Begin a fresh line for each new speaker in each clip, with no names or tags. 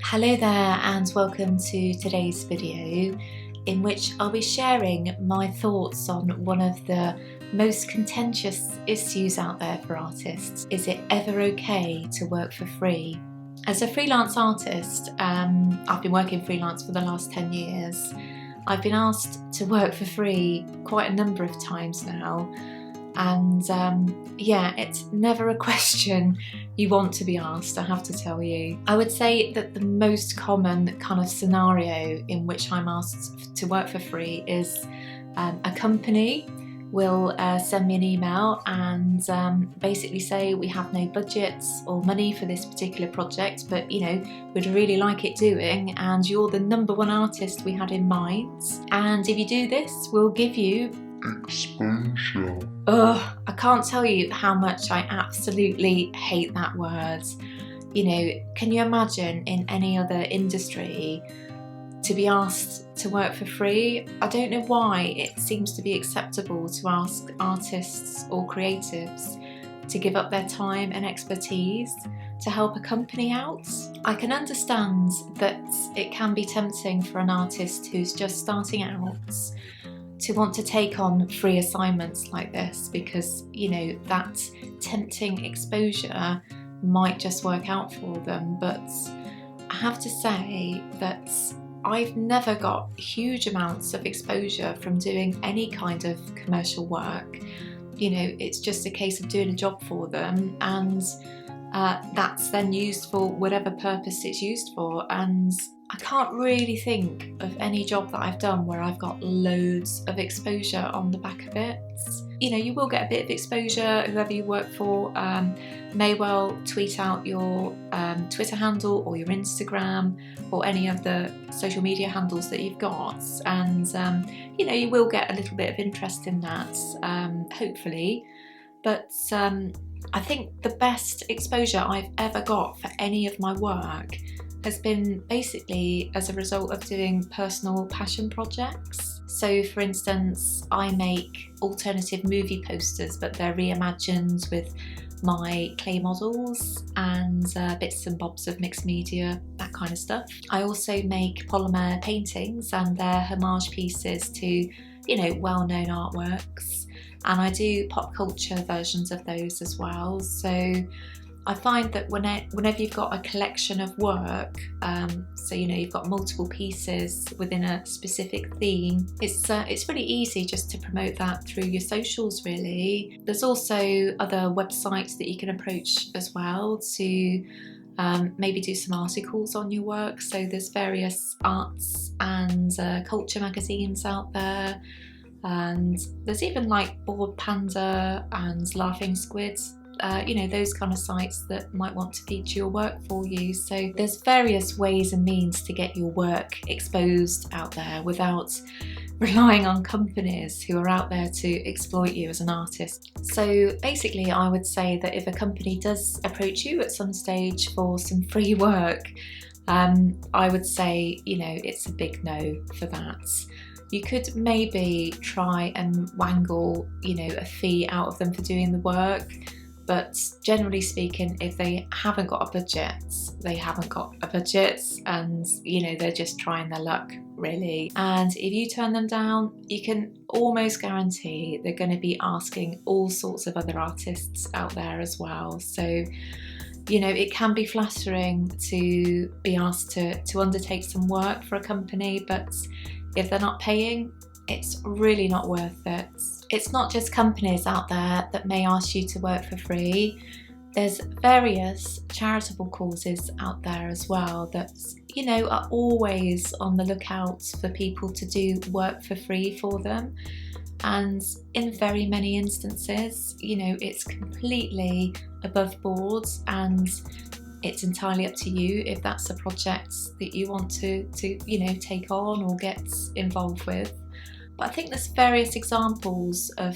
Hello there and welcome to today's video in which I'll be sharing my thoughts on one of the most contentious issues out there for artists. Is it ever okay to work for free? As a freelance artist, I've been working freelance for the last 10 years. I've been asked to work for free quite a number of times now. And yeah, it's never a question you want to be asked, I have to tell you. I would say that the most common kind of scenario in which I'm asked to work for free is a company will send me an email and basically say we have no budgets or money for this particular project, but we'd really like it doing and you're the #1 artist we had in mind, and if you do this we'll give you exposure. Ugh, I can't tell you how much I absolutely hate that word. Can you imagine in any other industry to be asked to work for free? I don't know why it seems to be acceptable to ask artists or creatives to give up their time and expertise to help a company out. I can understand that it can be tempting for an artist who's just starting out to want to take on free assignments like this because, that tempting exposure might just work out for them. But I have to say that I've never got huge amounts of exposure from doing any kind of commercial work. It's just a case of doing a job for them and that's then used for whatever purpose it's used for. And I can't really think of any job that I've done where I've got loads of exposure on the back of it. You will get a bit of exposure. Whoever you work for may well tweet out your Twitter handle or your Instagram or any of the social media handles that you've got, and you will get a little bit of interest in that, hopefully. But I think the best exposure I've ever got for any of my work has been basically as a result of doing personal passion projects. So for instance, I make alternative movie posters, but they're reimagined with my clay models and bits and bobs of mixed media, that kind of stuff. I also make polymer paintings and they're homage pieces to, well-known artworks. And I do pop culture versions of those as well. So I find that whenever you've got a collection of work, so you've got multiple pieces within a specific theme, it's really easy just to promote that through your socials, really. There's also other websites that you can approach as well to maybe do some articles on your work. So there's various arts and culture magazines out there, and there's even like Bored Panda and Laughing Squid. Those kind of sites that might want to feature your work for you. So there's various ways and means to get your work exposed out there without relying on companies who are out there to exploit you as an artist. So basically I would say that if a company does approach you at some stage for some free work, I would say, it's a big no for that. You could maybe try and wangle, a fee out of them for doing the work. But generally speaking, if they haven't got a budget, they haven't got a budget, and they're just trying their luck, really. And if you turn them down, you can almost guarantee they're going to be asking all sorts of other artists out there as well. So it can be flattering to be asked to undertake some work for a company, but if they're not paying, it's really not worth it. It's not just companies out there that may ask you to work for free. There's various charitable causes out there as well that, are always on the lookout for people to do work for free for them. And in very many instances, it's completely above board and it's entirely up to you if that's a project that you want to take on or get involved with. But I think there's various examples of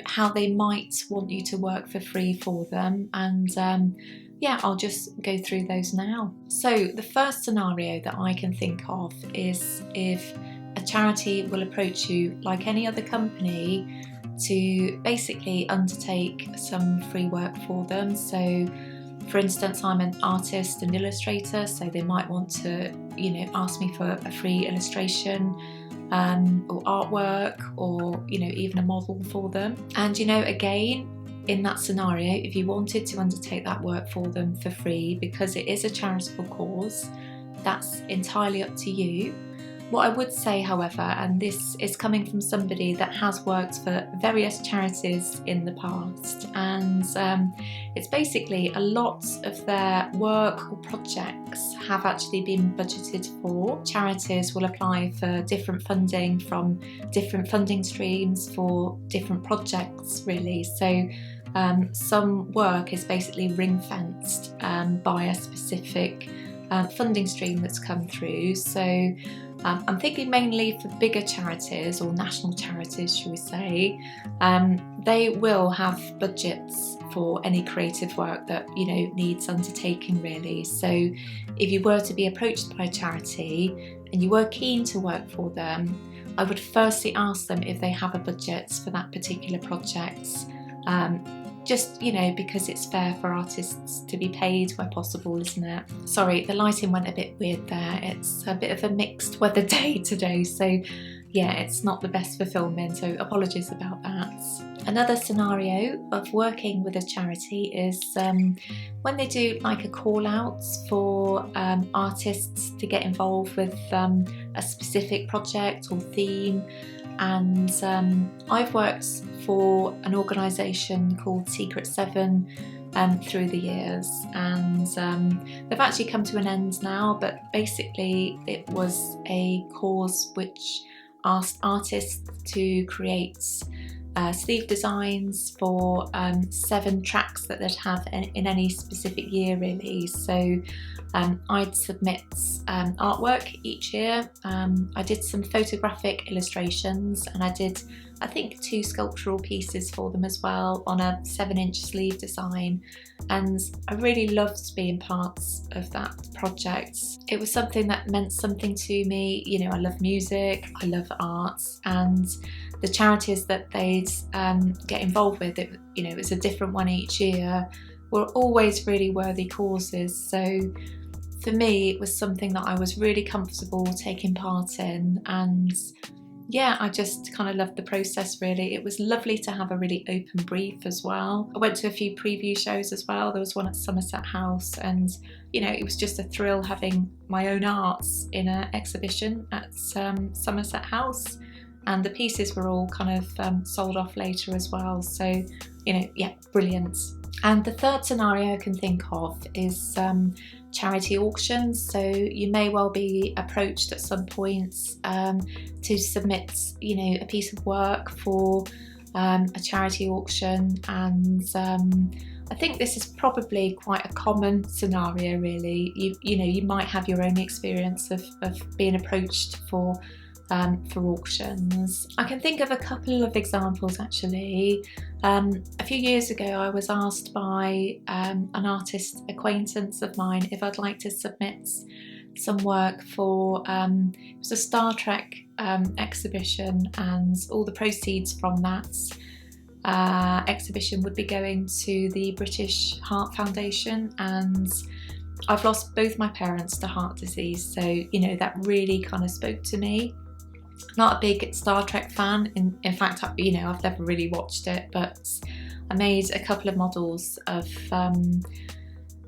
how they might want you to work for free for them, and I'll just go through those now. So the first scenario that I can think of is if a charity will approach you like any other company to basically undertake some free work for them. So
For instance, I'm an artist and illustrator, so they might want to, ask me for a free illustration or artwork, or, even a model for them. And, again, in that scenario, if you wanted to undertake that work for them for free, because it is a charitable cause, that's entirely up to you. What I would say, however, and this is coming from somebody that has worked for various charities in the past, and it's basically a lot of their work or projects have actually been budgeted for. Charities will apply for different funding from different funding streams for different projects, really. So some work is basically ring-fenced by a specific funding stream that's come through. So I'm thinking mainly for bigger charities, or national charities, shall we say. They will have budgets for any creative work that needs undertaking, really. So if you were to be approached by a charity and you were keen to work for them, I would firstly ask them if they have a budget for that particular project. Just, because it's fair for artists to be paid where possible, isn't it? Sorry, the lighting went a bit weird there. It's a bit of a mixed weather day today, so yeah, it's not the best for filming, so apologies about that. Another scenario of working with a charity is when they do like a call out for artists to get involved with a specific project or theme. And I've worked for an organisation called Secret 7 through the years, and they've actually come to an end now, but basically it was a cause which asked artists to create sleeve designs for 7 tracks that they'd have in any specific year, really. So I'd submit artwork each year. I did some photographic illustrations, and I did, I think, 2 sculptural pieces for them as well on a 7-inch sleeve design, and I really loved being part of that project. It was something that meant something to me. I love music, I love art, and the charities that they'd get involved with, it was a different one each year, were always really worthy causes. So for me, it was something that I was really comfortable taking part in, and yeah, I just kind of loved the process, really. It was lovely to have a really open brief as well. I went to a few preview shows as well. There was one at Somerset House, and it was just a thrill having my own arts in an exhibition at Somerset House, and the pieces were all kind of sold off later as well. So yeah, brilliant. And the third scenario I can think of is charity auctions. So you may well be approached at some point to submit, a piece of work for a charity auction, and I think this is probably quite a common scenario, really. You might have your own experience of being approached for auctions. I can think of a couple of examples, actually. A few years ago, I was asked by an artist acquaintance of mine if I'd like to submit some work for it was a Star Trek exhibition, and all the proceeds from that exhibition would be going to the British Heart Foundation. And I've lost both my parents to heart disease, so that really kind of spoke to me. Not a big Star Trek fan, in fact, I've never really watched it, but I made a couple of models of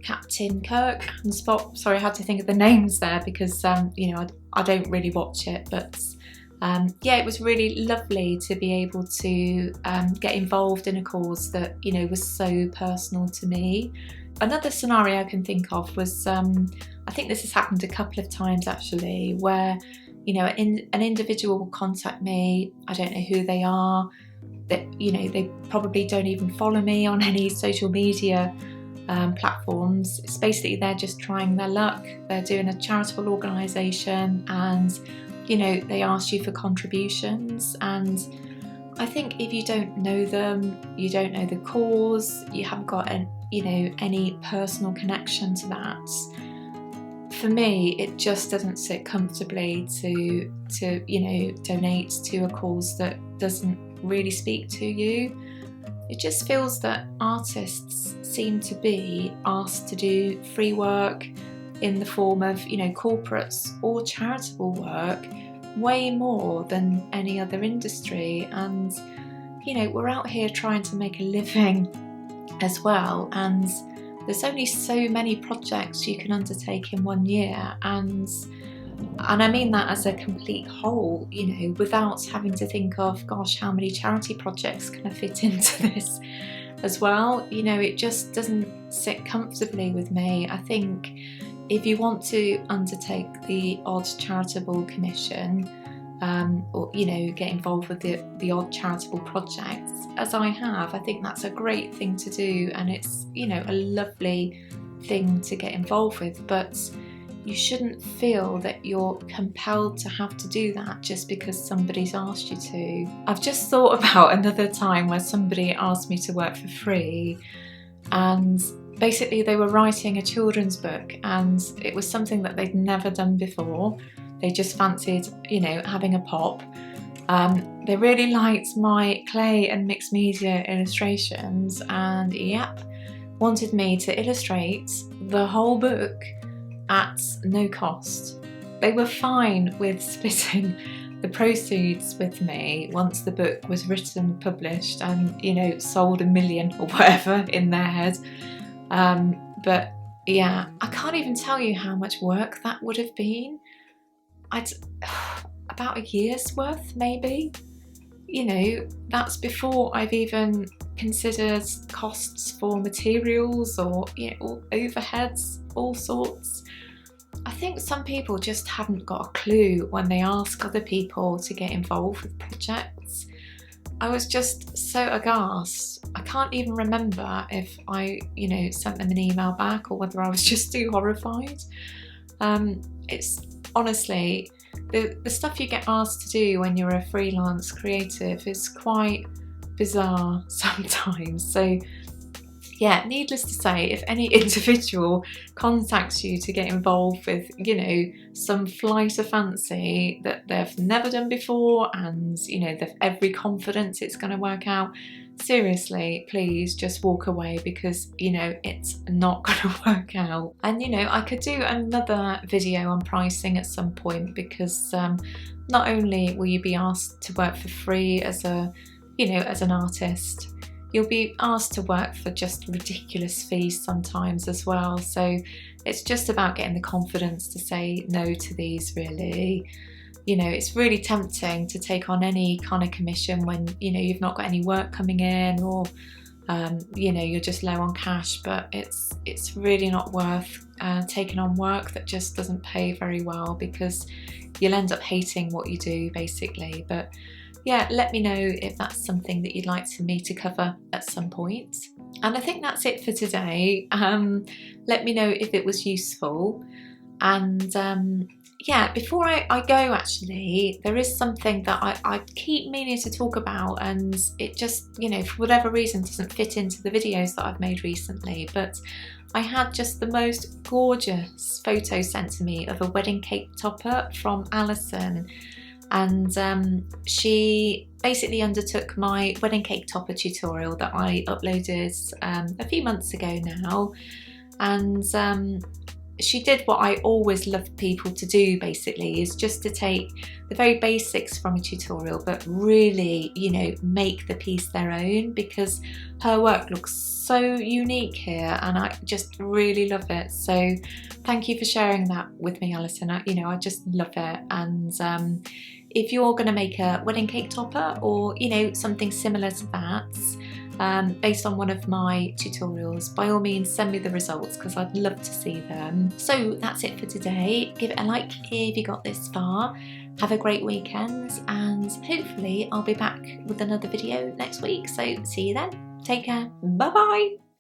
Captain Kirk and Spock. Sorry, I had to think of the names there because I don't really watch it, but yeah, it was really lovely to be able to get involved in a cause that was so personal to me. Another scenario I can think of was I think this has happened a couple of times, actually, where an individual will contact me. I don't know who they are. That they probably don't even follow me on any social media platforms. It's basically they're just trying their luck. They're doing a charitable organisation, and they ask you for contributions. And I think if you don't know them, you don't know the cause, you haven't got any personal connection to that, for me, it just doesn't sit comfortably to donate to a cause that doesn't really speak to you. it just feels that artists seem to be asked to do free work in the form of, you know, corporates or charitable work way more than any other industry. And, you know, we're out here trying to make a living as well, and there's only so many projects you can undertake in 1 year, and I mean that as a complete whole, you know, without having to think of, gosh, how many charity projects can I fit into this as well? You know, it just doesn't sit comfortably with me. I think if you want to undertake the odd charitable commission, or, you know, get involved with the odd charitable projects, as I have, I think that's a great thing to do, and it's, you know, a lovely thing to get involved with, but you shouldn't feel that you're compelled to have to do that just because somebody's asked you to. I've just thought about another time where somebody asked me to work for free, and basically they were writing a children's book, and it was something that they'd never done before. They just fancied, you know, having a pop. They really liked my clay and mixed media illustrations, and yep, wanted me to illustrate the whole book at no cost. They were fine with splitting the proceeds with me once the book was written, published, and, you know, sold 1 million or whatever in their head. But yeah, I can't even tell you how much work that would have been. About a year's worth, maybe. You know, that's before I've even considered costs for materials or, you know, overheads, all sorts. I think some people just haven't got a clue when they ask other people to get involved with projects. I was just so aghast. I can't even remember if I, you know, sent them an email back or whether I was just too horrified. It's honestly, the stuff you get asked to do when you're a freelance creative is quite bizarre sometimes. So yeah, needless to say, if any individual contacts you to get involved with, you know, some flight of fancy that they've never done before, and, you know, they've every confidence it's going to work out, seriously, please just walk away, because, you know, it's not going to work out. And, you know, I could do another video on pricing at some point, because not only will you be asked to work for free as a, you know, as an artist, you'll be asked to work for just ridiculous fees sometimes as well. So it's just about getting the confidence to say no to these, really. You know, it's really tempting to take on any kind of commission when, you know, you've not got any work coming in, or you know, you're just low on cash, but it's really not worth taking on work that just doesn't pay very well, because you'll end up hating what you do, basically. But yeah, let me know if that's something that you'd like me to cover at some point. And I think that's it for today. Let me know if it was useful. And yeah, before I go, actually, there is something that I keep meaning to talk about, and it just, you know, for whatever reason doesn't fit into the videos that I've made recently. But I had just the most gorgeous photo sent to me of a wedding cake topper from Alison. And she basically undertook my wedding cake topper tutorial that I uploaded a few months ago now. And she did what I always love people to do, basically, is just to take the very basics from a tutorial, but really, you know, make the piece their own, because her work looks so unique here, and I just really love it. So thank you for sharing that with me, Alison. You know, I just love it. And if you're going to make a wedding cake topper, or, you know, something similar to that, based on one of my tutorials, by all means send me the results, because I'd love to see them. So that's it for today. Give it a like if you got this far. Have a great weekend, and hopefully I'll be back with another video next week. So see you then. Take care. Bye bye.